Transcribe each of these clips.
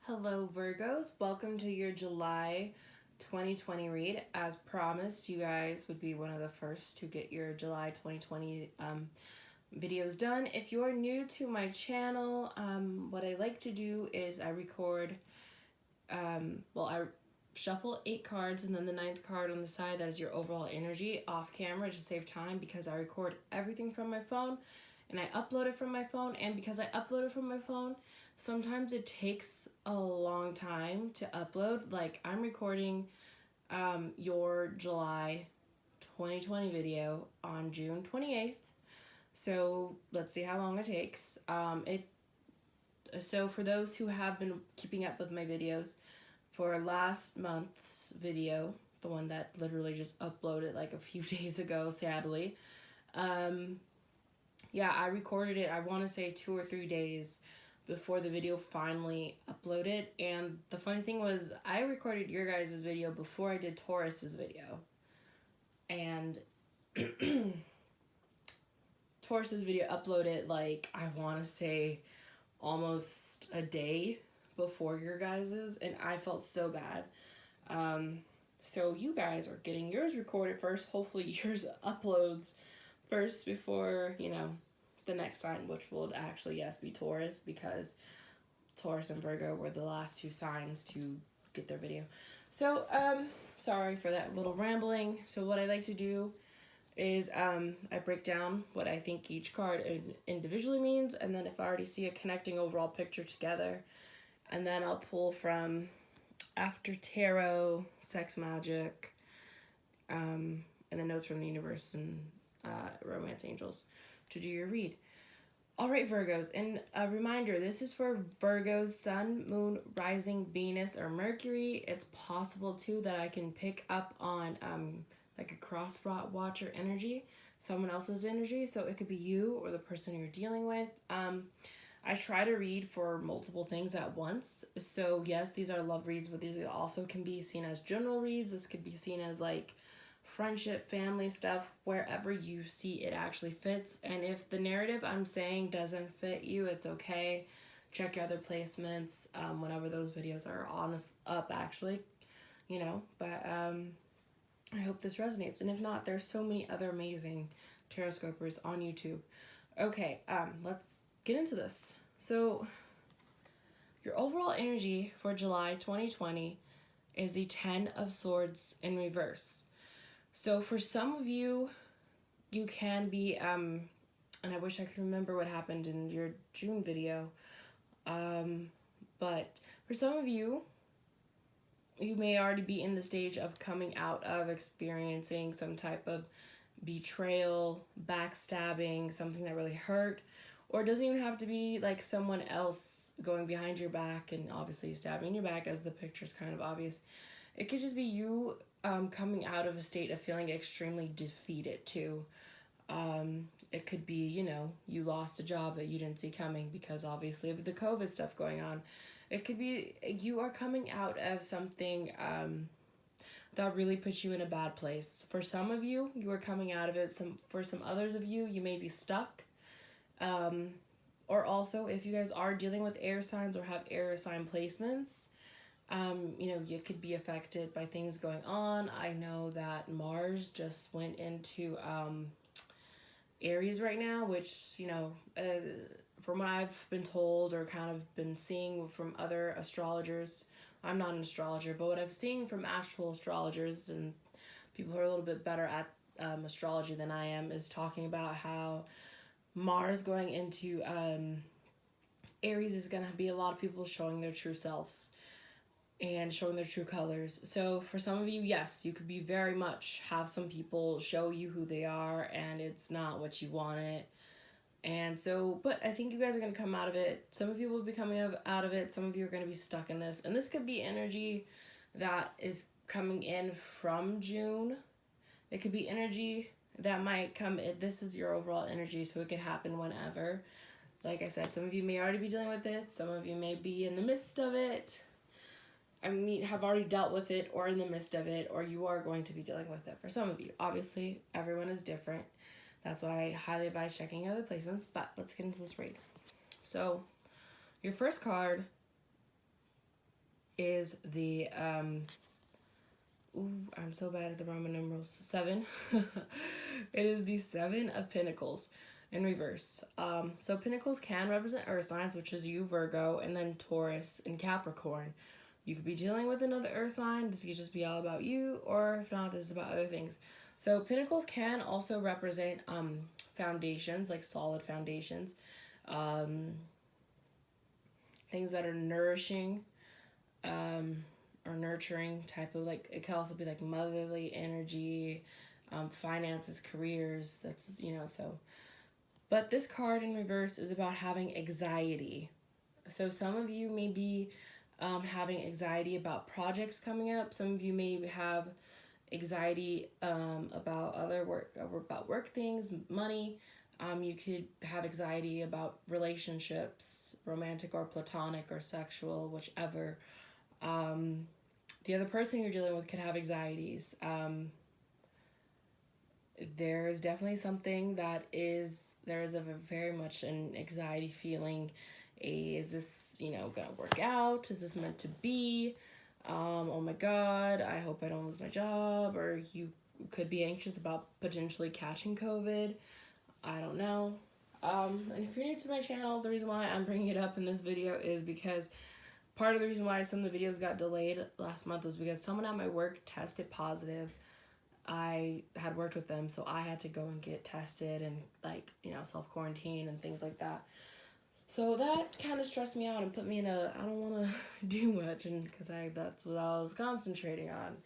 Hello, Virgos. Welcome to your July 2020 read. As promised, you guys would be one of the first to get your July 2020 videos done. If you're new to my channel, what I like to do is I record, I shuffle 8 cards, and then the 9th card on the side, that is your overall energy, off camera to save time, because I record everything from my phone and I upload it from my phone. And because I upload it from my phone, sometimes it takes a long time to upload. Like, I'm recording your July 2020 video on June 28th. So let's see how long it takes. So for those who have been keeping up with my videos, for last month's video, the one that literally just uploaded like a few days ago, sadly, I recorded it, I want to say 2 or 3 days before the video finally uploaded. And the funny thing was, I recorded your guys' video before I did Taurus's video. And Taurus's video uploaded, like, I want to say almost a day before your guys's, and I felt so bad. So you guys are getting yours recorded first. Hopefully yours uploads first before, the next sign, which will actually, yes, be Taurus, because Taurus and Virgo were the last 2 signs to get their video. So, sorry for that little rambling. So what I like to do is I break down what I think each card individually means, and then if I already see a connecting overall picture together, and then I'll pull from After Tarot, Sex Magic, and the Notes from the Universe, and Romance Angels to do your read. All right, Virgos, and a reminder, this is for Virgos, Sun, Moon, Rising, Venus, or Mercury. It's possible, too, that I can pick up on like a cross-watcher energy, someone else's energy, so it could be you or the person you're dealing with. I try to read for multiple things at once, so yes, these are love reads, but these also can be seen as general reads. This could be seen as like friendship, family stuff, wherever you see it actually fits. And if the narrative I'm saying doesn't fit you, it's okay. Check your other placements whenever those videos are up, actually, but I hope this resonates. And if not, there's so many other amazing Taroscopers on YouTube. Okay, let's get into this. So your overall energy for July 2020 is the 10 of Swords in reverse. So for some of you, you can be, and I wish I could remember what happened in your June video, but for some of you, you may already be in the stage of coming out of experiencing some type of betrayal, backstabbing, something that really hurt, or it doesn't even have to be like someone else going behind your back and obviously stabbing your back, as the picture's kind of obvious. It could just be you coming out of a state of feeling extremely defeated too. It could be, you lost a job that you didn't see coming because obviously of the COVID stuff going on. It could be you are coming out of something that really puts you in a bad place. For some of you, you are coming out of it. For some others of you, you may be stuck. Or also, if you guys are dealing with air signs or have air sign placements, you could be affected by things going on. I know that Mars just went into Aries right now, which, from what I've been told or kind of been seeing from other astrologers, I'm not an astrologer, but what I've seen from actual astrologers and people who are a little bit better at astrology than I am, is talking about how Mars going into Aries is going to be a lot of people showing their true selves and showing their true colors. So for some of you, yes, you could be very much have some people show you who they are and it's not what you wanted. And so, but I think you guys are going to come out of it. Some of you will be coming out of it. Some of you are going to be stuck in this. And this could be energy that is coming in from June. It could be energy that might come in. This is your overall energy, so it could happen whenever. Like I said, some of you may already be dealing with it. Some of you may be in the midst of it. Have already dealt with it or in the midst of it, or you are going to be dealing with it for some of you. Obviously, everyone is different. That's why I highly advise checking other placements, but let's get into this read. So, your first card is the I'm so bad at the Roman numerals. 7. It is the 7 of Pentacles in reverse. So Pentacles can represent earth signs, which is you, Virgo, and then Taurus and Capricorn. You could be dealing with another earth sign. This could just be all about you, or if not, this is about other things. So Pentacles can also represent foundations, like solid foundations, things that are nourishing, or nurturing type of, like, it can also be like motherly energy, finances, careers. That's, so. But this card in reverse is about having anxiety. So some of you may be having anxiety about projects coming up. Some of you may have anxiety about other work, about work things, money. You could have anxiety about relationships, romantic or platonic or sexual, whichever. The other person you're dealing with could have anxieties. There's definitely something there is a very much an anxiety feeling. Is this, gonna work out? Is this meant to be? Oh my God, I hope I don't lose my job. Or you could be anxious about potentially catching COVID. I don't know. And if you're new to my channel, the reason why I'm bringing it up in this video is because part of the reason why some of the videos got delayed last month was because someone at my work tested positive. I had worked with them, so I had to go and get tested and, self-quarantine and things like that. So that kind of stressed me out and put me in I don't want to do much, and because that's what I was concentrating on.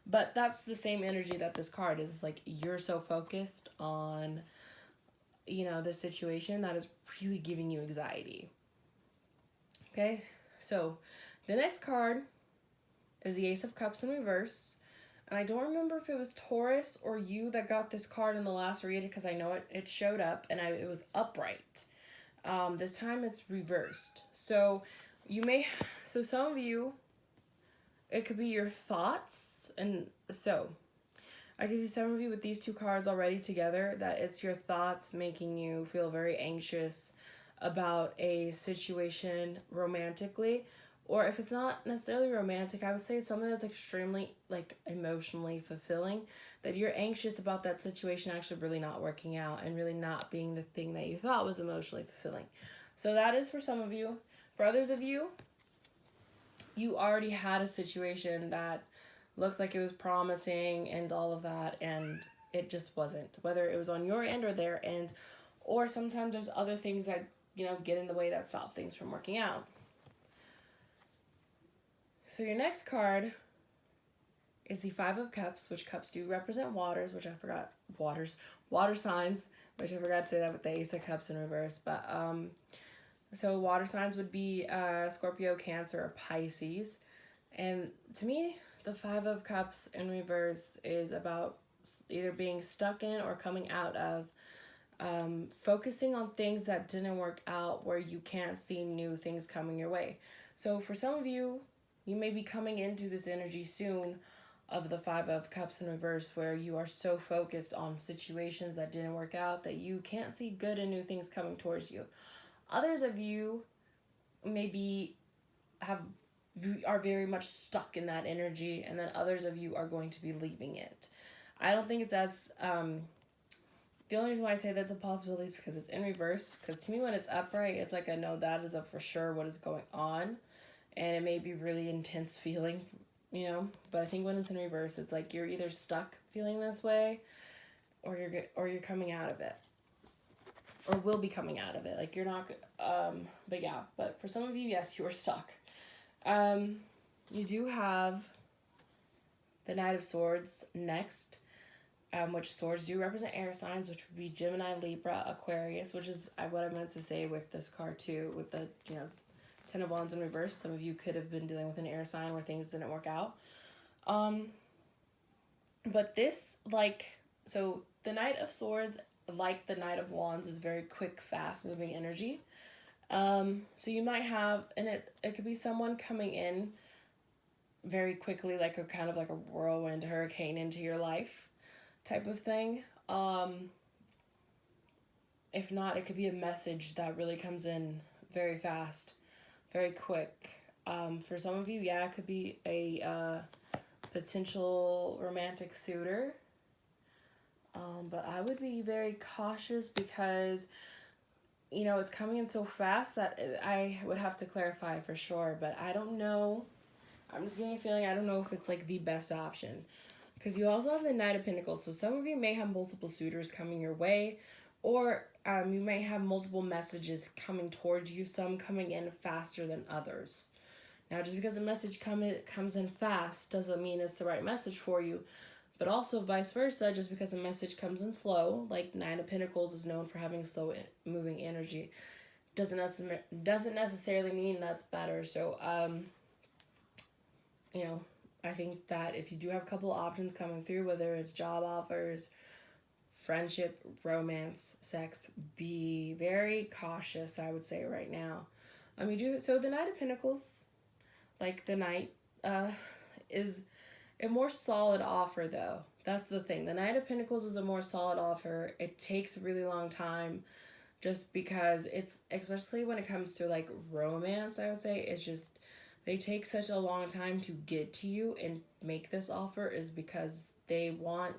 But that's the same energy that this card is. It's like you're so focused on, this situation that is really giving you anxiety. Okay, so the next card is the Ace of Cups in reverse. And I don't remember if it was Taurus or you that got this card in the last read, because I know it showed up and it was upright. This time it's reversed. So some of you, it could be your thoughts. And so I could see some of you with these two cards already together, that it's your thoughts making you feel very anxious about a situation romantically. Or if it's not necessarily romantic, I would say it's something that's extremely, emotionally fulfilling, that you're anxious about that situation actually really not working out and really not being the thing that you thought was emotionally fulfilling. So that is for some of you. For others of you, you already had a situation that looked like it was promising and all of that, and it just wasn't. Whether it was on your end or their end, or sometimes there's other things that, get in the way that stop things from working out. So your next card is the Five of Cups, which cups do represent water signs, which I forgot to say that with the Ace of Cups in reverse. But so water signs would be Scorpio, Cancer, or Pisces. And to me, the Five of Cups in reverse is about either being stuck in or coming out of, focusing on things that didn't work out, where you can't see new things coming your way. So for some of you, you may be coming into this energy soon of the Five of Cups in reverse, where you are so focused on situations that didn't work out that you can't see good and new things coming towards you. Others of you maybe are very much stuck in that energy, and then others of you are going to be leaving it. I don't think it's as the only reason why I say that's a possibility is because it's in reverse. Because to me, when it's upright, it's like I know that is for sure what is going on. And it may be really intense feeling, but I think when it's in reverse, it's like you're either stuck feeling this way, or you're coming out of it, or will be coming out of it. Like you're not, but for some of you, yes, you are stuck. You do have the Knight of Swords next, which swords do represent air signs, which would be Gemini, Libra, Aquarius, which is what I meant to say with this card too, with the, Ten of Wands in reverse. Some of you could have been dealing with an air sign where things didn't work out. But this, so the Knight of Swords, like the Knight of Wands, is very quick, fast moving energy. So you might have, and it could be someone coming in very quickly, like a kind of like a whirlwind hurricane into your life type of thing. If not, it could be a message that really comes in very fast, very quick. For some of you, yeah, it could be a potential romantic suitor. But I would be very cautious because, it's coming in so fast that I would have to clarify for sure. But I don't know. I'm just getting a feeling I don't know if it's like the best option. Because you also have the Knight of Pentacles. So some of you may have multiple suitors coming your way. Or you may have multiple messages coming towards you. Some coming in faster than others. Now, just because a message comes in fast doesn't mean it's the right message for you. But also vice versa, just because a message comes in slow, like Nine of Pentacles is known for having slow moving energy, doesn't necessarily mean that's better. So, I think that if you do have a couple options coming through, whether it's job offers, friendship, romance, sex, be very cautious, I would say right now. So the Knight of Pentacles, like the Knight, is a more solid offer, though. That's the thing. The Knight of Pentacles is a more solid offer. It takes a really long time just because it's, especially when it comes to like romance, I would say, it's just, they take such a long time to get to you and make this offer is because they want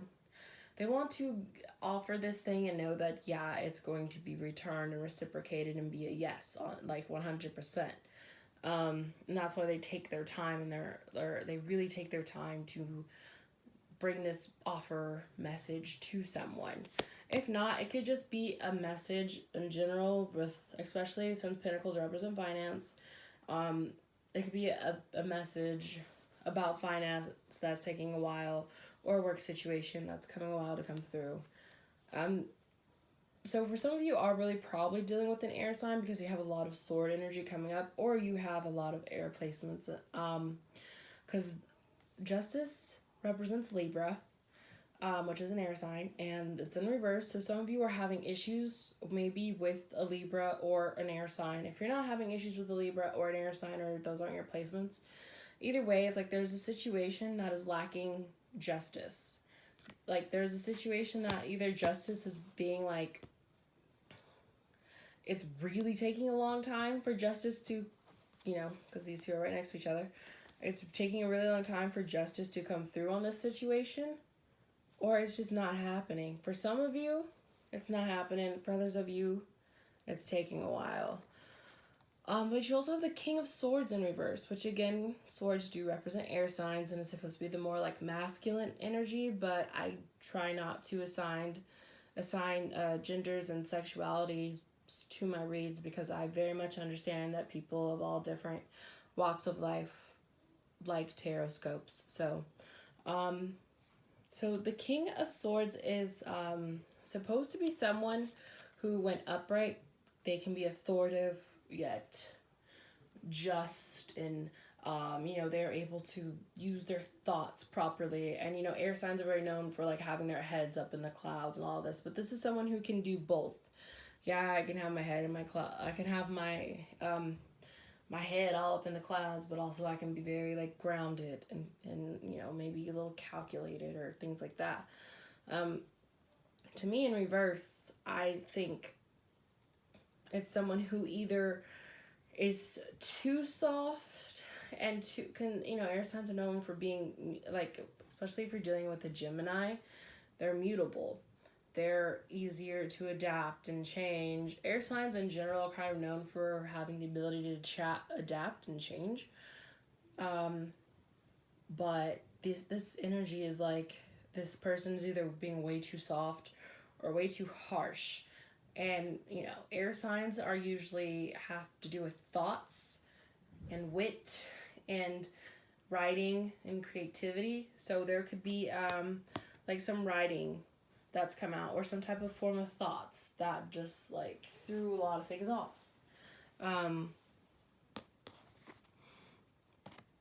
to offer this thing and know that, yeah, it's going to be returned and reciprocated and be a yes on like 100%. And that's why they take their time and they really take their time to bring this offer message to someone. If not, it could just be a message in general, with especially since Pentacles represent finance. It could be a message about finance that's taking a while, or a work situation that's coming a while to come through. So for some of you are really probably dealing with an air sign because you have a lot of sword energy coming up, or you have a lot of air placements. Because Justice represents Libra, which is an air sign, and it's in reverse. So some of you are having issues maybe with a Libra or an air sign. If you're not having issues with a Libra or an air sign, or those aren't your placements, either way, it's like there's a situation that is lacking justice. Like there's a situation that either justice is being like, it's really taking a long time for justice to, because these two are right next to each other. It's taking a really long time for justice to come through on this situation, or it's just not happening. For some of you, it's not happening. For others of you, it's taking a while. But you also have the King of Swords in reverse, which again, swords do represent air signs, and it's supposed to be the more like masculine energy, but I try not to assign genders and sexuality to my reads, because I very much understand that people of all different walks of life like Taroscopes. So the King of Swords is supposed to be someone who, when upright, they can be authoritative yet just, and they're able to use their thoughts properly. And air signs are very known for like having their heads up in the clouds and all this, but this is someone who can do both. Yeah, I can have my head in my cloud. I can have my my head all up in the clouds, but also I can be very like grounded and maybe a little calculated or things like that. To me, in reverse, I think it's someone who either is too soft and air signs are known for being like, especially if you're dealing with a Gemini, they're mutable. They're easier to adapt and change. Air signs in general are kind of known for having the ability to adapt and change. But this energy is like, this person's either being way too soft or way too harsh. And, air signs are usually have to do with thoughts and wit and writing and creativity. So there could be like some writing that's come out, or some type of form of thoughts that just like threw a lot of things off.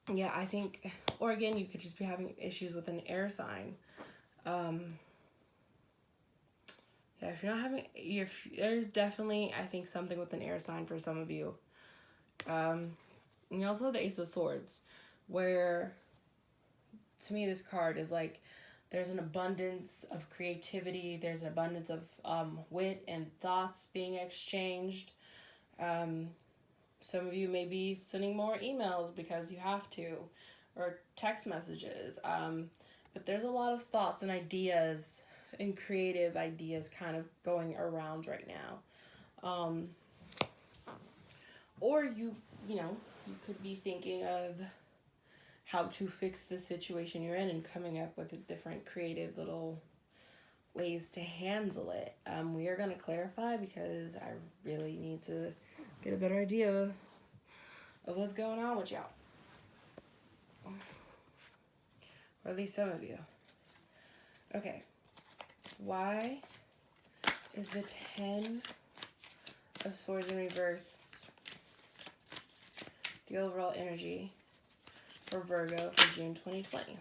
Yeah, I think, or again, you could just be having issues with an air sign. Yeah, there's definitely, I think, something with an air sign for some of you. And you also have the Ace of Swords, where, to me, this card is like, there's an abundance of creativity, there's an abundance of wit and thoughts being exchanged. Some of you may be sending more emails because you have to, or text messages. But there's a lot of thoughts and ideas and creative ideas kind of going around right now. Or you could be thinking of how to fix the situation you're in and coming up with a different creative little ways to handle it. We are going to clarify because I really need to get a better idea of what's going on with y'all. Or at least some of you. Okay. Why is the 10 of Swords in reverse the overall energy for Virgo for June 2020?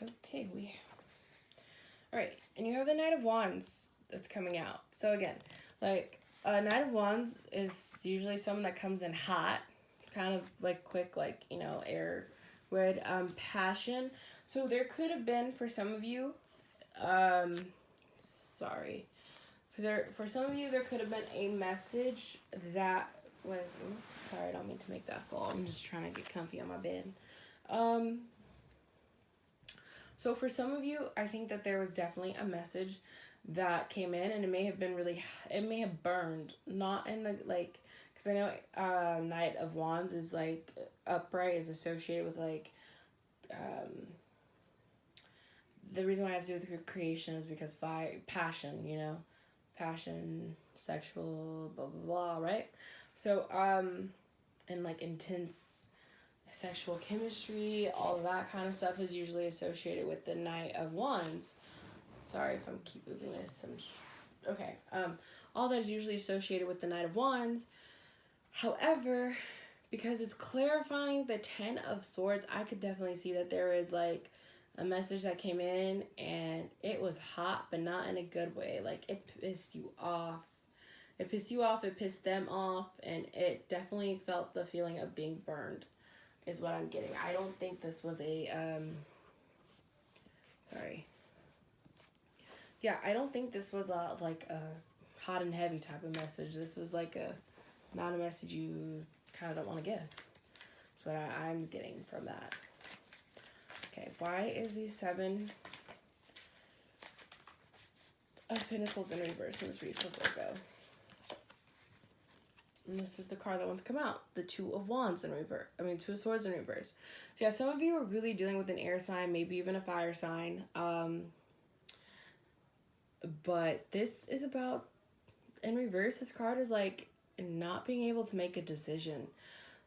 Okay, all right, and you have the Knight of Wands that's coming out. So again, like, Knight of Wands is usually someone that comes in hot, kind of like quick, like, air would, passion. So there could have been, for some of you, for some of you, there could have been a message that was, sorry, I don't mean to make that fall. I'm just trying to get comfy on my bed. So for some of you, I think that there was definitely a message that came in, and it may have been it may have burned, not in the, like, because I know Knight of Wands is, like, upright, is associated with, like, the reason why it has to do with creation is because passion, passion, sexual, blah, blah, blah, right? So, and, like, intense sexual chemistry, all of that kind of stuff is usually associated with the Knight of Wands. Sorry if I'm keep moving this. Okay. All that is usually associated with the Knight of Wands. However, because it's clarifying the 10 of Swords, I could definitely see that there is, like, a message that came in and it was hot, but not in a good way. Like, it pissed you off. It pissed you off, it pissed them off, and it definitely felt the feeling of being burned, is what I'm getting. I don't think this was a, I don't think this was a hot and heavy type of message. This was like not a message you kind of don't want to give. That's what I'm getting from that. Okay, why is the 7 of Pentacles in reverse in this read for Virgo? And this is the card that wants to come out. The 2 of Wands in reverse. 2 of Swords in reverse. So yeah, some of you are really dealing with an air sign, maybe even a fire sign. But this is about, in reverse, this card is like not being able to make a decision.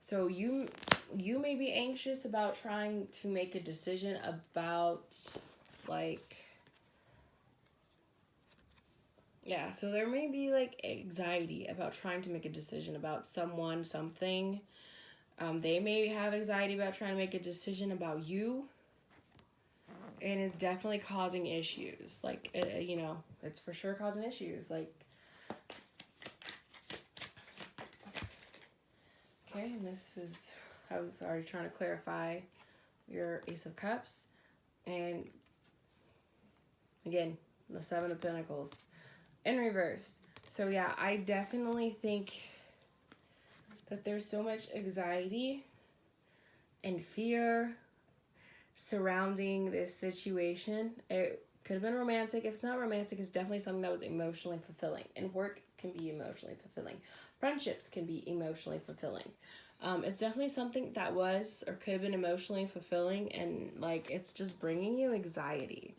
So you may be anxious about trying to make a decision about, like, yeah, so there may be, like, anxiety about trying to make a decision about someone, something. They may have anxiety about trying to make a decision about you. And it's definitely causing issues. Like, it's for sure causing issues. Like, okay, and I was already trying to clarify your Ace of Cups. And, again, the 7 of Pentacles in reverse. So yeah, I definitely think that there's so much anxiety and fear surrounding this situation. It could have been romantic. If it's not romantic, it's definitely something that was emotionally fulfilling. And work can be emotionally fulfilling. Friendships can be emotionally fulfilling. It's definitely something that was or could have been emotionally fulfilling, and, like, it's just bringing you anxiety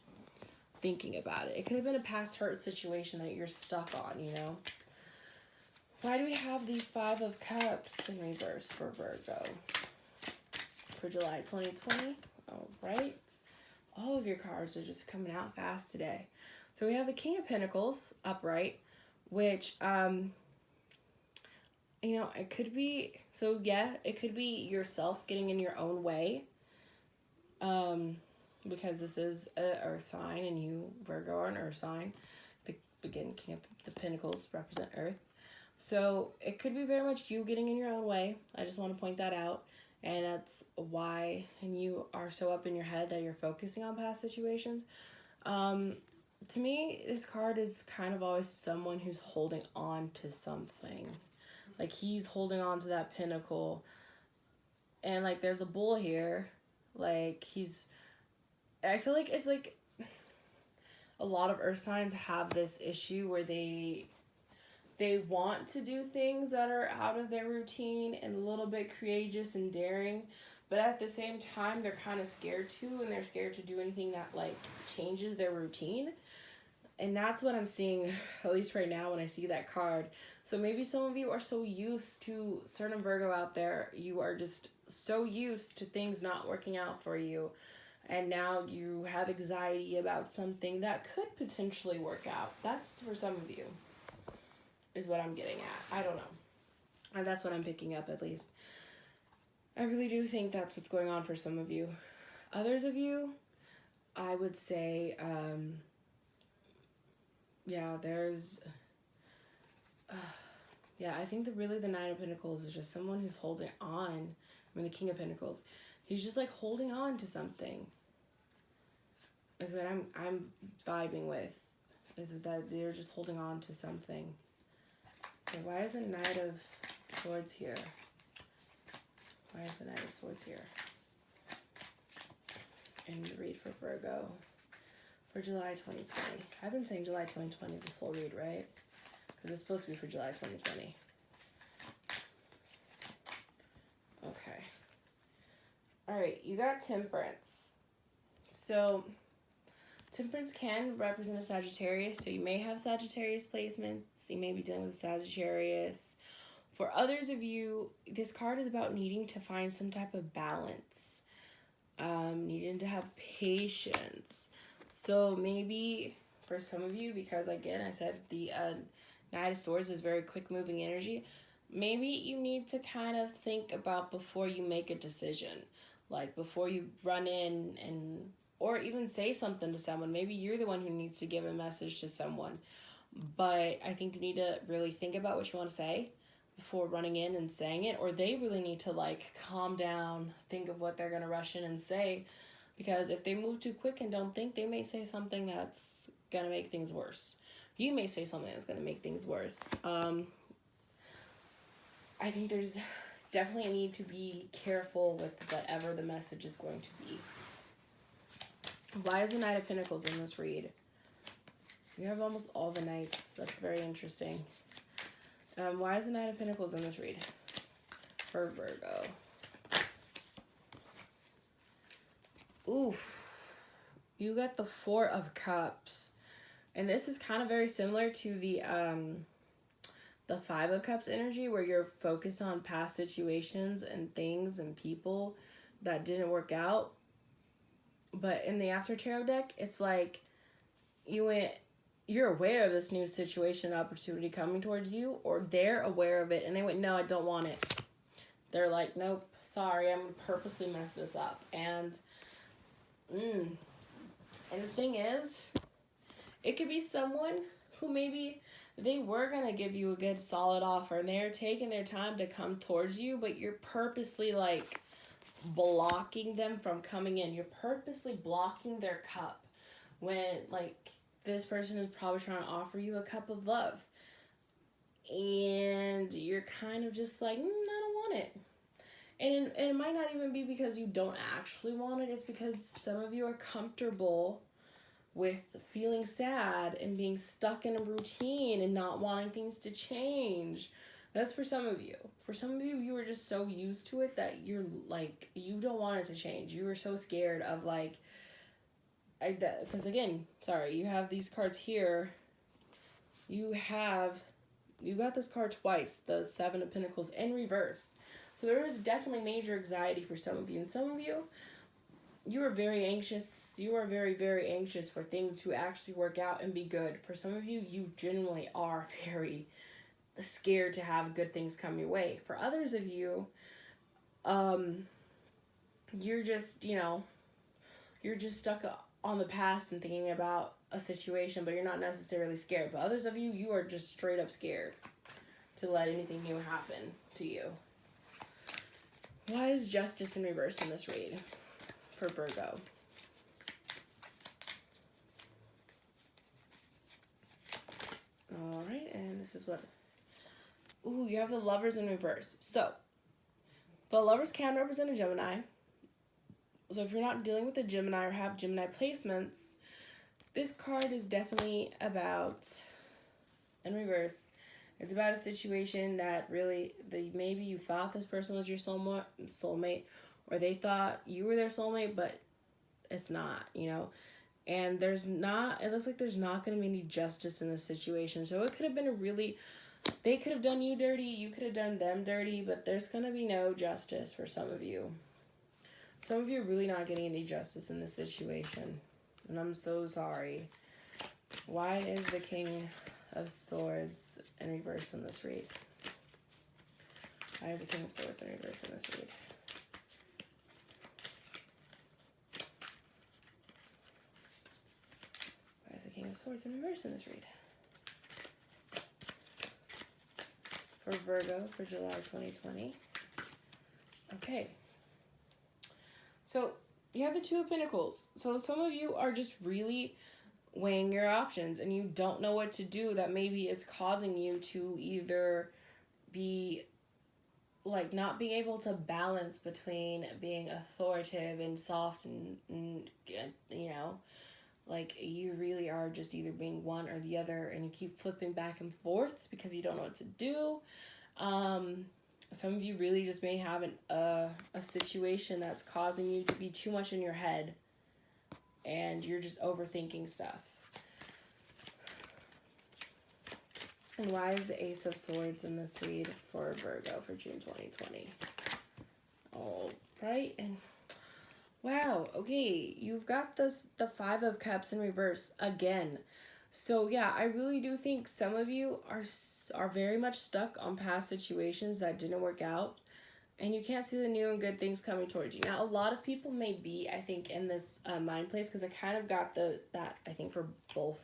thinking about it. It could have been a past hurt situation that you're stuck on, Why do we have the 5 of Cups in reverse for Virgo for July 2020? All right. All of your cards are just coming out fast today. So we have the King of Pentacles upright, which, it could be, so yeah, it could be yourself getting in your own way. Because this is an earth sign and you, Virgo, are an earth sign. King of the Pentacles represent earth. So it could be very much you getting in your own way. I just want to point that out. And that's why, and you are so up in your head that you're focusing on past situations. To me, this card is kind of always someone who's holding on to something. Like, he's holding on to that pinnacle. And, like, there's a bull here. Like, I feel like it's, like, a lot of earth signs have this issue where they want to do things that are out of their routine and a little bit courageous and daring, but at the same time they're kind of scared to, and they're scared to do anything that like changes their routine. And that's what I'm seeing, at least right now when I see that card. So maybe some of you are so used to, certain Virgo out there, you are just so used to things not working out for you. And now you have anxiety about something that could potentially work out. That's for some of you, is what I'm getting at. I don't know. And that's what I'm picking up, at least. I really do think that's what's going on for some of you. Others of you, I would say, there's... I think that really the Nine of Pentacles is just someone who's holding on. I mean, the King of Pentacles. He's just, like, holding on to something. Is what I'm vibing with. Is that they're just holding on to something. Okay, why is the Knight of Swords here? Why is the Knight of Swords here? And read for Virgo for July 2020. I've been saying July 2020 this whole read, right? Because it's supposed to be for July 2020. Okay. Alright, you got Temperance. So, Temperance can represent a Sagittarius, so you may have Sagittarius placements. You may be dealing with Sagittarius. For others of you, this card is about needing to find some type of balance. Needing to have patience. So maybe for some of you, because again, I said the Knight of Swords is very quick moving energy. Maybe you need to kind of think about before you make a decision. Like before you run in and, or even say something to someone. Maybe you're the one who needs to give a message to someone. But I think you need to really think about what you want to say before running in and saying it, or they really need to like calm down, think of what they're going to rush in and say, because if they move too quick and don't think, they may say something that's going to make things worse. You may say something that's going to make things worse. I think there's definitely a need to be careful with whatever the message is going to be. Why is the Knight of Pentacles in this read? You have almost all the Knights. That's very interesting. Why is the Knight of Pentacles in this read for Virgo? Oof. You got the Four of Cups. And this is kind of very similar to the Five of Cups energy, where you're focused on past situations and things and people that didn't work out. But in the After Tarot deck, it's like you're aware of this new situation, opportunity coming towards you, or they're aware of it and they went, no, I don't want it. They're like, nope, sorry, I'm going to purposely mess this up. And the thing is, it could be someone who maybe they were going to give you a good solid offer and they're taking their time to come towards you, but you're purposely like blocking them from coming in. You're purposely blocking their cup when like this person is probably trying to offer you a cup of love. And you're kind of just like, I don't want it. And it might not even be because you don't actually want it. It's because some of you are comfortable with feeling sad and being stuck in a routine and not wanting things to change. That's for some of you. For some of you, you are just so used to it that you're like, you don't want it to change. You are so scared of like, because again, sorry, you have these cards here. You got this card twice, the Seven of Pentacles in reverse. So there is definitely major anxiety for some of you. And some of you, you are very anxious. You are very, very anxious for things to actually work out and be good. For some of you, you genuinely are very scared to have good things come your way. For others of you, you're just, you're just stuck on the past and thinking about a situation, but you're not necessarily scared. But others of you, you are just straight up scared to let anything new happen to you. Why is Justice in reverse in this read for Virgo? this is what... Ooh, you have the Lovers in reverse. So, the Lovers can represent a Gemini. So if you're not dealing with a Gemini or have Gemini placements, this card is definitely about, in reverse, it's about a situation that really, maybe you thought this person was your soulmate, or they thought you were their soulmate, but it's not, you know? And it looks like there's not going to be any justice in this situation. So it could have been they could have done you dirty, you could have done them dirty, but there's going to be no justice for some of you. Some of you are really not getting any justice in this situation. And I'm so sorry. Why is the King of Swords in reverse in this read? Why is the King of Swords in reverse in this read? Why is the King of Swords in reverse in this read? For Virgo for July 2020. Okay. So you have the Two of Pentacles. So some of you are just really weighing your options and you don't know what to do. That maybe is causing you to either be like not being able to balance between being authoritative and soft and you know, like you really are just either being one or the other and you keep flipping back and forth because you don't know what to do. Some of you really just may have a situation that's causing you to be too much in your head and you're just overthinking stuff. And why is the Ace of Swords in this read for Virgo for June 2020? All right. And wow. Okay. You've got the Five of Cups in reverse again. So yeah, I really do think some of you are very much stuck on past situations that didn't work out, and you can't see the new and good things coming towards you. Now, a lot of people may be, I think, in this mind place because I kind of got that I think for both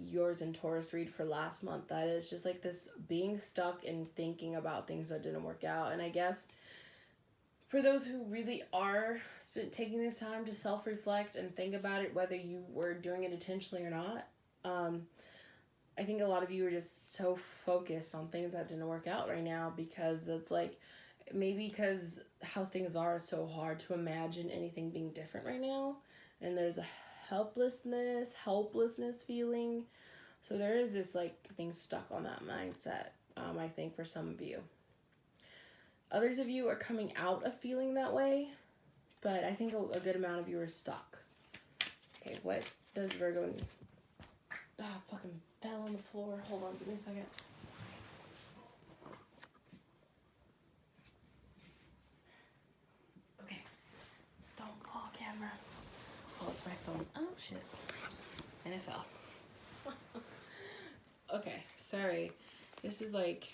yours and Taurus read for last month. That is just like this being stuck and thinking about things that didn't work out, and I guess for those who really are taking this time to self-reflect and think about it, whether you were doing it intentionally or not, I think a lot of you are just so focused on things that didn't work out right now because it's like, maybe because how things are so hard to imagine anything being different right now. And there's a helplessness feeling. So there is this like being stuck on that mindset, I think, for some of you. Others of you are coming out of feeling that way, but I think a good amount of you are stuck. Okay, what does Virgo need? Ah, fucking fell on the floor. Hold on, give me a second. Okay, don't fall, camera. Oh, it's my phone. Oh, shit. And it fell. Okay, sorry. This is like...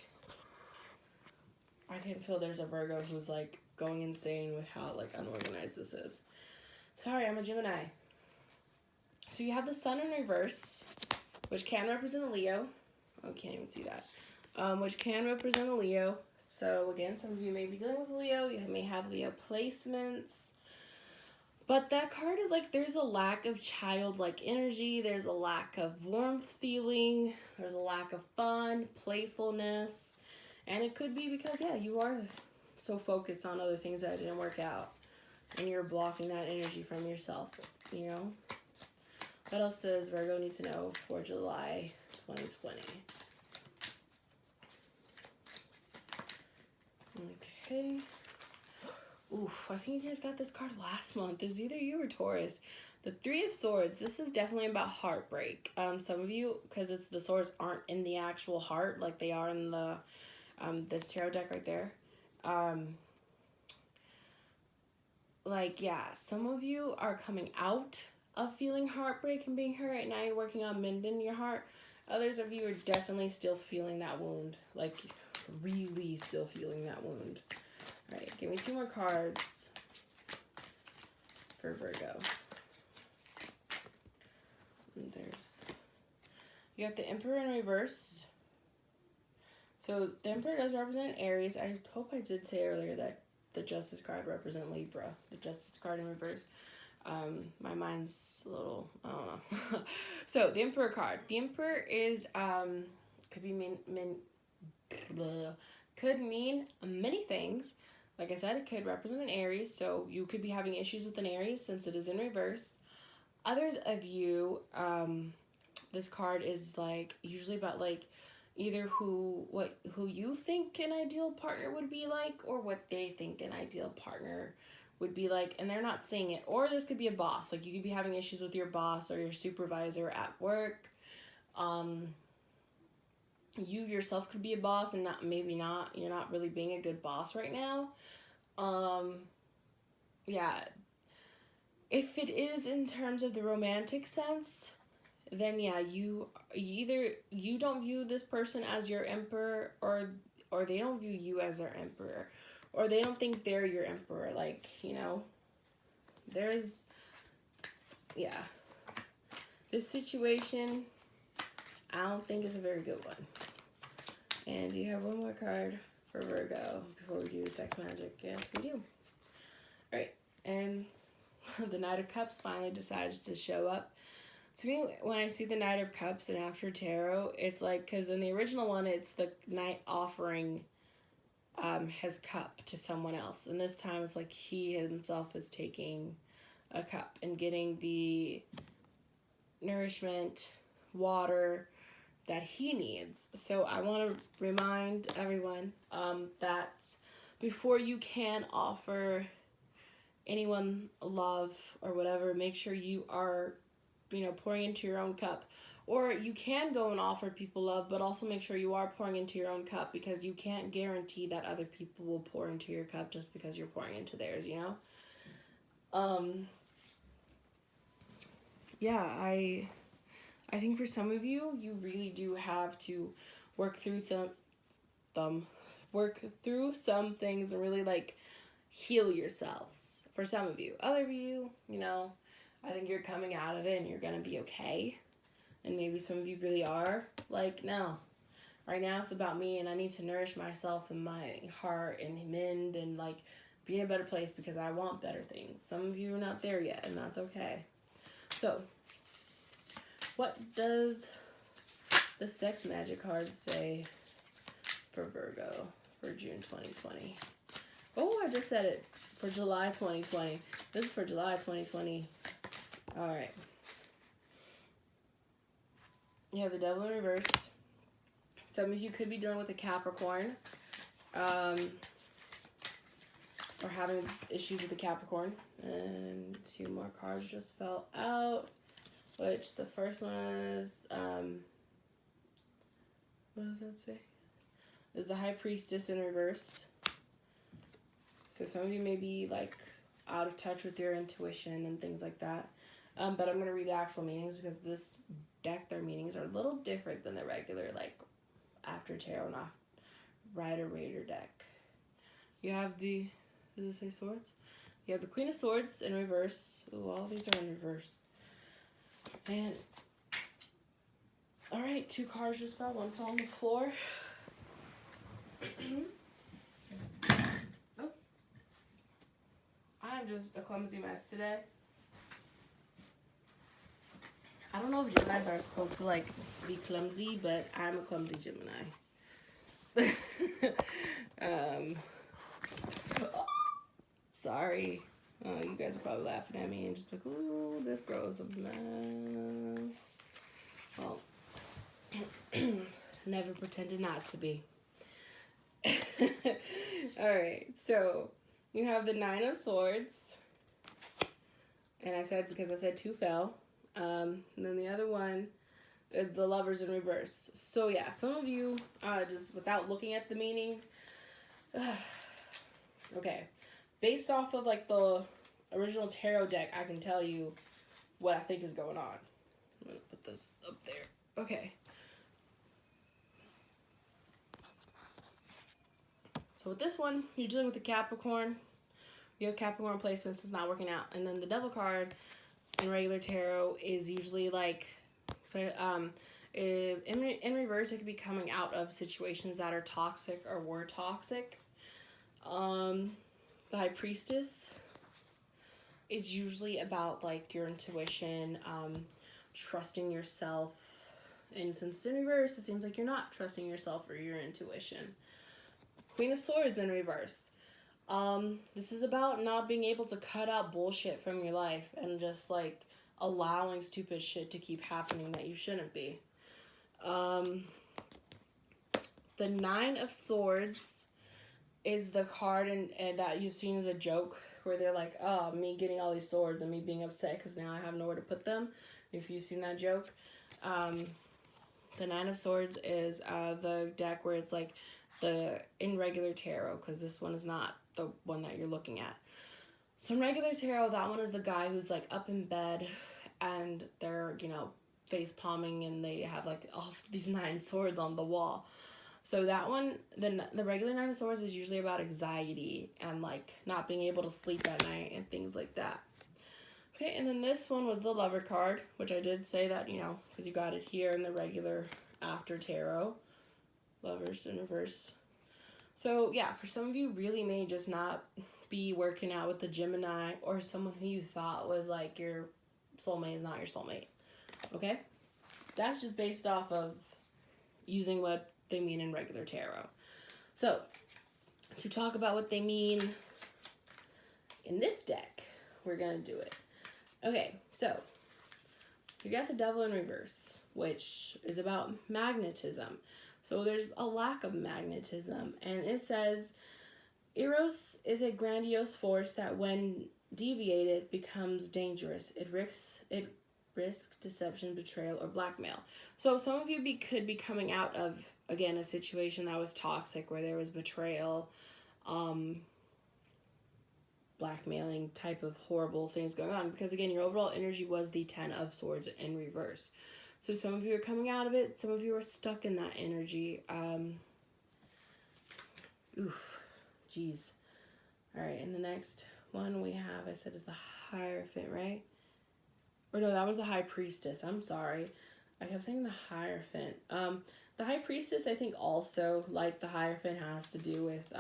I can feel there's a Virgo who's like going insane with how like unorganized this is. Sorry, I'm a Gemini. So you have the Sun in reverse, which can represent a Leo. Oh, can't even see that. Which can represent a Leo. So again, some of you may be dealing with a Leo. You may have Leo placements. But that card is like there's a lack of childlike energy. There's a lack of warmth feeling. There's a lack of fun, playfulness. And it could be because, yeah, you are so focused on other things that didn't work out. And you're blocking that energy from yourself, you know? What else does Virgo need to know for July 2020? Okay. Oof, I think you guys got this card last month. It was either you or Taurus. The Three of Swords. This is definitely about heartbreak. Some of you, because it's the swords aren't in the actual heart like they are in the... this tarot deck right there. Like, yeah, some of you are coming out of feeling heartbreak and being hurt. Right now you're working on mending your heart. Others of you are definitely still feeling that wound. Like, really still feeling that wound. All right, give me 2 more cards for Virgo. And you got the Emperor in reverse. So the Emperor does represent Aries. I hope I did say earlier that the Justice card represents Libra. The Justice card in reverse. My mind's a little, I don't know. So the Emperor card. The Emperor is Could be could mean many things. Like I said, it could represent an Aries, so you could be having issues with an Aries since it is in reverse. Others of you, this card is like usually about like either who you think an ideal partner would be like, or what they think an ideal partner would be like, and they're not saying it. Or this could be a boss, like you could be having issues with your boss or your supervisor at work. You yourself could be a boss and maybe not. You're not really being a good boss right now. Yeah. If it is in terms of the romantic sense, then yeah, you don't view this person as your emperor, or they don't view you as their emperor, or they don't think they're your emperor. Like, there's, yeah. This situation, I don't think is a very good one. And you have one more card for Virgo before we do sex magic. Yes, we do. All right, and the Knight of Cups finally decides to show up. To me, when I see the Knight of Cups and after tarot, it's like, because in the original one, it's the knight offering his cup to someone else. And this time, it's like he himself is taking a cup and getting the nourishment, water that he needs. So I want to remind everyone that before you can offer anyone love or whatever, make sure you are pouring into your own cup. Or you can go and offer people love, but also make sure you are pouring into your own cup, because you can't guarantee that other people will pour into your cup just because you're pouring into theirs, Yeah, I think for some of you, you really do have to work through some things and really like heal yourselves. For some of you. Other of you, I think you're coming out of it and you're going to be okay. And maybe some of you really are. Like, no. Right now it's about me, and I need to nourish myself and my heart and mend and, like, be in a better place because I want better things. Some of you are not there yet, and that's okay. So, what does the sex magic card say for Virgo for June 2020? Oh, I just said it. For July 2020. This is for July 2020. All right. You have the Devil in reverse. Some of you could be dealing with a Capricorn. Or having issues with the Capricorn. And 2 more cards just fell out. Which the first one is, what does that say? Is the High Priestess in reverse. So some of you may be like out of touch with your intuition and things like that. But I'm going to read the actual meanings, because this deck, their meanings are a little different than the regular, like, after tarot and off Rider Raider deck. You have the, does it say swords? You have the Queen of Swords in reverse. Ooh, all these are in reverse. And, all right, 2 cards just fell. One fell on the floor. Oh. I'm just a clumsy mess today. I don't know if Geminis are supposed to, like, be clumsy, but I'm a clumsy Gemini. Sorry. Oh, you guys are probably laughing at me and just like, ooh, this girl is a mess. Well, never pretended not to be. Alright, so you have the 9 of Swords. And I said, because I said 2 fell. And then the other one is the Lovers in reverse. So yeah, some of you, just without looking at the meaning, okay, based off of like the original tarot deck, I can tell you what I think is going on. I'm gonna put this up there. Okay. So with this one, you're dealing with the Capricorn. You have Capricorn placements, it's not working out. And then the Devil card in regular tarot is usually like, in reverse, it could be coming out of situations that are toxic or were toxic. The High Priestess is usually about like your intuition, trusting yourself, And since it's in reverse, it seems like you're not trusting yourself or your intuition. Queen of Swords in reverse. This is about not being able to cut out bullshit from your life and just like allowing stupid shit to keep happening that you shouldn't be. The Nine of Swords is the card and that you've seen in the joke where they're like, oh, me getting all these swords and me being upset because now I have nowhere to put them. If you've seen that joke. The Nine of Swords is the deck where it's like in regular tarot, because this one is not the one that you're looking at. So in regular tarot, that one is the guy who's like up in bed and they're, face palming and they have like all these 9 swords on the wall. So that one, the regular Nine of Swords is usually about anxiety and like not being able to sleep at night and things like that. Okay, and then this one was the Lover card, which I did say that, because you got it here in the regular after tarot. Lovers in reverse. So yeah, for some of you, really may just not be working out with the Gemini or someone who you thought was like your soulmate is not your soulmate. Okay? That's just based off of using what they mean in regular tarot. So, to talk about what they mean in this deck, we're going to do it. Okay, so you got the Devil in reverse, which is about magnetism. So there's a lack of magnetism, and it says Eros is a grandiose force that when deviated becomes dangerous. It risks deception, betrayal, or blackmail. So some of you could be coming out of, again, a situation that was toxic where there was betrayal, blackmailing type of horrible things going on, because again, your overall energy was the 10 of Swords in reverse. So some of you are coming out of it, some of you are stuck in that energy. Jeez. All right, and the next one we have, I said, is the Hierophant, right? Or no, that was the High Priestess. I'm sorry. I kept saying the Hierophant. The High Priestess, I think also, like the Hierophant, has to do with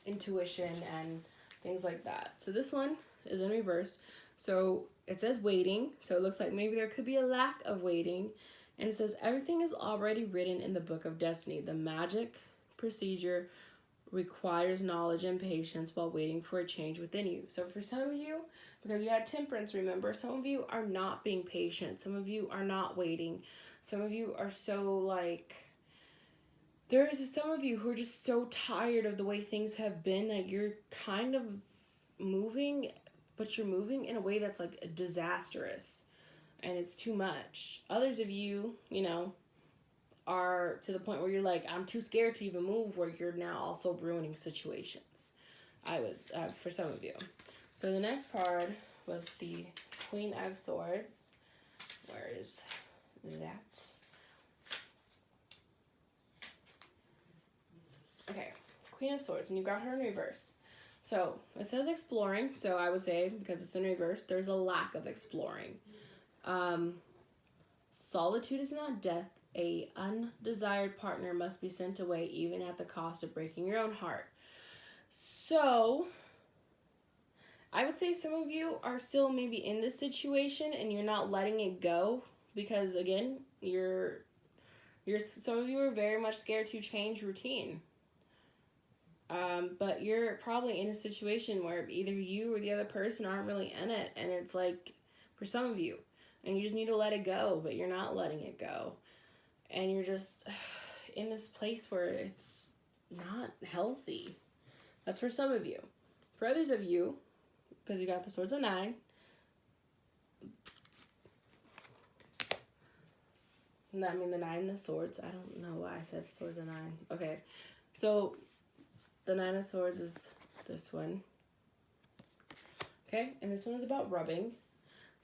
intuition and things like that. So this one is in reverse. So it says waiting. So it looks like maybe there could be a lack of waiting. And it says everything is already written in the book of destiny. The magic procedure requires knowledge and patience while waiting for a change within you. So for some of you, because you had Temperance, remember, some of you are not being patient. Some of you are not waiting. Some of you are so like, there's some of you who are just so tired of the way things have been that you're kind of moving, but you're moving in a way that's like disastrous and it's too much. Others of you, are to the point where you're like, I'm too scared to even move, where you're now also ruining situations. I would, for some of you. So the next card was the Queen of Swords. Where is that? Okay, Queen of Swords, and you got her in reverse. So it says exploring, so I would say, because it's in reverse, there's a lack of exploring. Solitude is not death. A undesired partner must be sent away even at the cost of breaking your own heart. So I would say some of you are still maybe in this situation and you're not letting it go because, again, some of you are very much scared to change routine. But you're probably in a situation where either you or the other person aren't really in it, and it's like for some of you, and you just need to let it go, but you're not letting it go. And you're just in this place where it's not healthy. That's for some of you. For others of you, because you got the Swords of 9, and I mean the 9 of Swords. I don't know why I said Swords of 9. Okay, so the 9 of Swords is this one. Okay, and this one is about rubbing.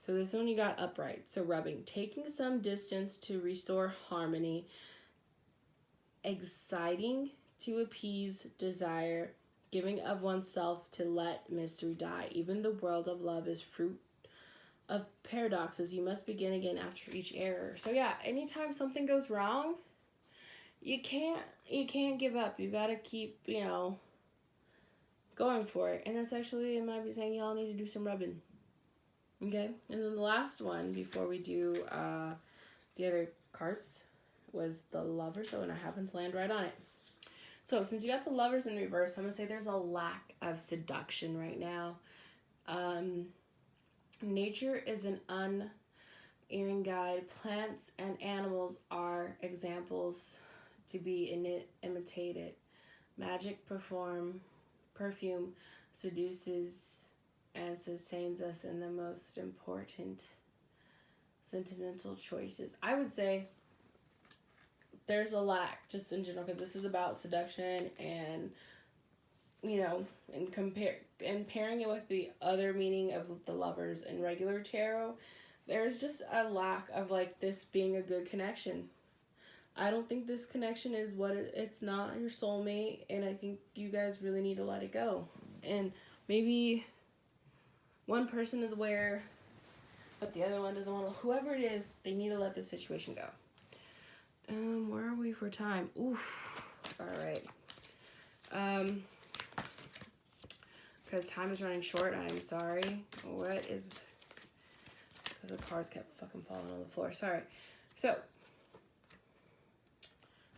So this one you got upright. So rubbing, taking some distance to restore harmony, exciting to appease desire, giving of oneself to let mystery die. Even the world of love is fruit of paradoxes. You must begin again after each error. So yeah, anytime something goes wrong, you can't give up. You gotta keep, going for it. And that's actually, it might be saying y'all need to do some rubbing. Okay, and then the last one before we do the other cards was the Lovers. Oh, and I happen to land right on it. So since you got the Lovers in reverse, I'm going to say there's a lack of seduction right now. Nature is an unerring guide. Plants and animals are examples to be imitated. Magic perfume seduces and sustains us in the most important sentimental choices. I would say there's a lack just in general, because this is about seduction and, you know, and pairing it with the other meaning of the Lovers in regular tarot, there's just a lack of like this being a good connection. I don't think this connection is what it's not your soulmate, and I think you guys really need to let it go. And maybe one person is aware, but the other one doesn't want to. Whoever it is, they need to let this situation go. Where are we for time? Oof. All right. Because time is running short. I'm sorry. What is? Because the cards kept fucking falling on the floor. Sorry. So,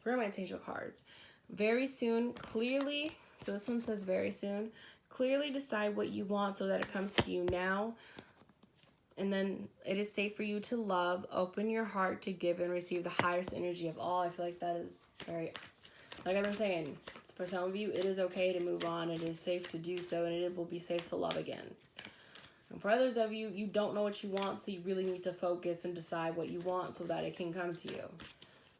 Romance Angel cards. Very soon, clearly. So this one says very soon. Clearly decide what you want so that it comes to you now. And then it is safe for you to love. Open your heart to give and receive the highest energy of all. I feel like that is very, like I've been saying, for some of you, it is okay to move on. It is safe to do so, and it will be safe to love again. And for others of you, you don't know what you want, so you really need to focus and decide what you want so that it can come to you.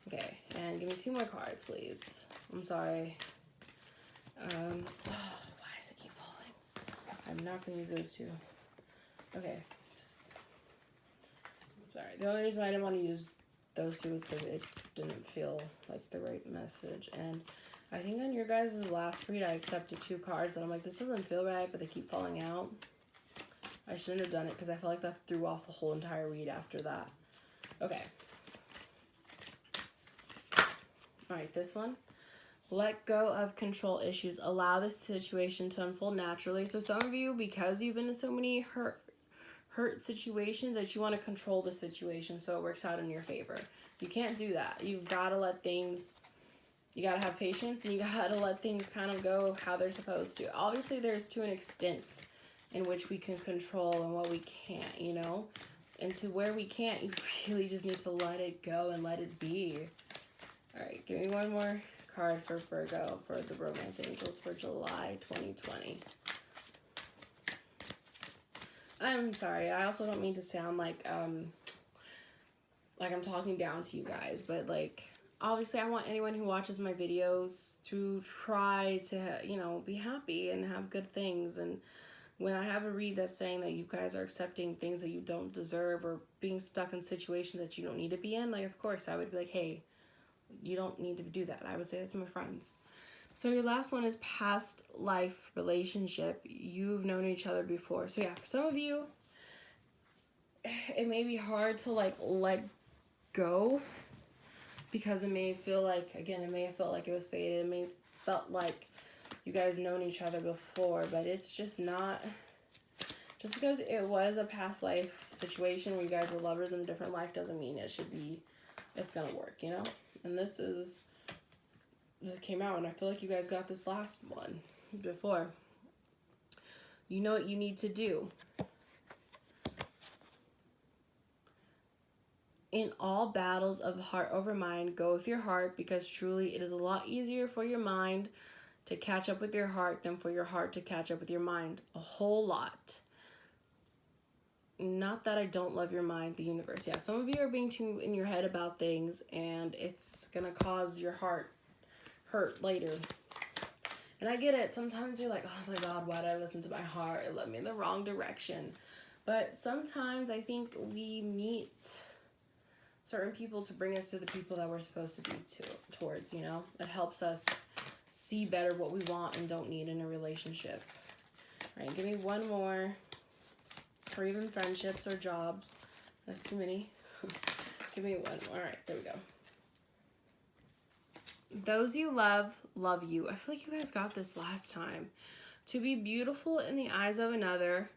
Okay, and give me 2 more cards, please. I'm sorry. Why does it keep falling? I'm not going to use those 2. Okay. Sorry, the only reason I didn't want to use those 2 was because it didn't feel like the right message. And I think on your guys' last read, I accepted 2 cards, and I'm like, this doesn't feel right, but they keep falling out. I shouldn't have done it, because I felt like that threw off the whole entire read after that. Okay. Alright, this one. Let go of control issues. Allow this situation to unfold naturally. So some of you, because you've been in so many hurt situations, that you want to control the situation so it works out in your favor. You can't do that. You've got to let things, you got to have patience, and you got to let things kind of go how they're supposed to. Obviously, there's to an extent in which we can control and what we can't, you know? And to where we can't, you really just need to let it go and let it be. All right, give me one more card for Virgo for the Romance Angels for July 2020. I'm sorry, I also don't mean to sound like I'm talking down to you guys, but like, obviously I want anyone who watches my videos to try to, you know, be happy and have good things. And when I have a read that's saying that you guys are accepting things that you don't deserve or being stuck in situations that you don't need to be in, like, of course I would be like, hey, you don't need to do that. I would say that to my friends. So your last one is past life relationship. You've known each other before. So yeah, for some of you, it may be hard to like let go, because it may feel like, again, it may have felt like it was fated. It may have felt like you guys known each other before, but it's just not. Just because it was a past life situation where you guys were lovers in a different life doesn't mean it's gonna work, you know? And this came out, and I feel like you guys got this last one before. You know what you need to do. In all battles of heart over mind, go with your heart, because truly it is a lot easier for your mind to catch up with your heart than for your heart to catch up with your mind. A whole lot. Not that I don't love your mind, the universe. Yeah, some of you are being too in your head about things, and it's gonna cause your heart hurt later. And I get it. Sometimes you're like, oh my God, why did I listen to my heart? It led me in the wrong direction. But sometimes I think we meet certain people to bring us to the people that we're supposed to be towards, you know? It helps us see better what we want and don't need in a relationship. All right, give me one more. Or even friendships or jobs. That's too many. Give me one. All right, there we go. Those you love you. I feel like you guys got this last time. To be beautiful in the eyes of another,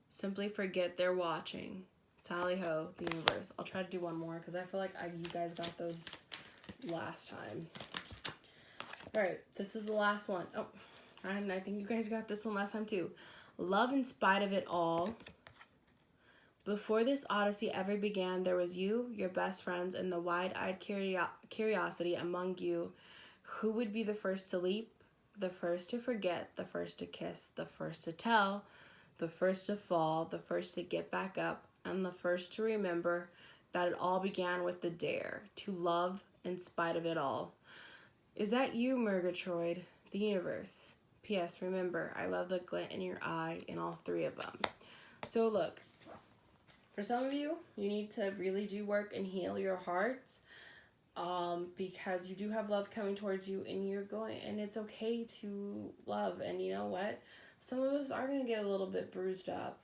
Simply forget they're watching. Tally ho, the universe. I'll try to do one more because I feel like you guys got those last time. All right, this is the last one. Oh, and I think you guys got this one last time too. Love in spite of it all. Before this odyssey ever began, there was you, your best friends, and the wide-eyed curiosity among you. Who would be the first to leap, the first to forget, the first to kiss, the first to tell, the first to fall, the first to get back up, and the first to remember that it all began with the dare to love in spite of it all? Is that you, Murgatroyd, the universe? P.S. Remember, I love the glint in your eye in all three of them. So look, for some of you, you need to really do work and heal your hearts, because you do have love coming towards you, and and it's okay to love. And you know what? Some of us are going to get a little bit bruised up.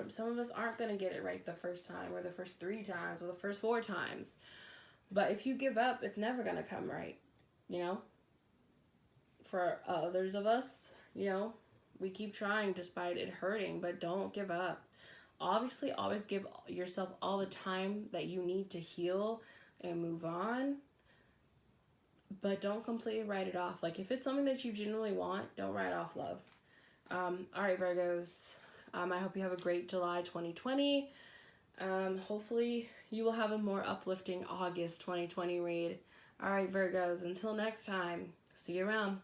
Some of us aren't going to get it right the first time, or the first 3 times, or the first 4 times. But if you give up, it's never going to come right, you know? For others of us, you know, we keep trying despite it hurting, but don't give up. Obviously, always give yourself all the time that you need to heal and move on, but don't completely write it off. Like, if it's something that you genuinely want, don't write off love. All right, Virgos. I hope you have a great July 2020. Hopefully, you will have a more uplifting August 2020 read. All right, Virgos. Until next time, see you around.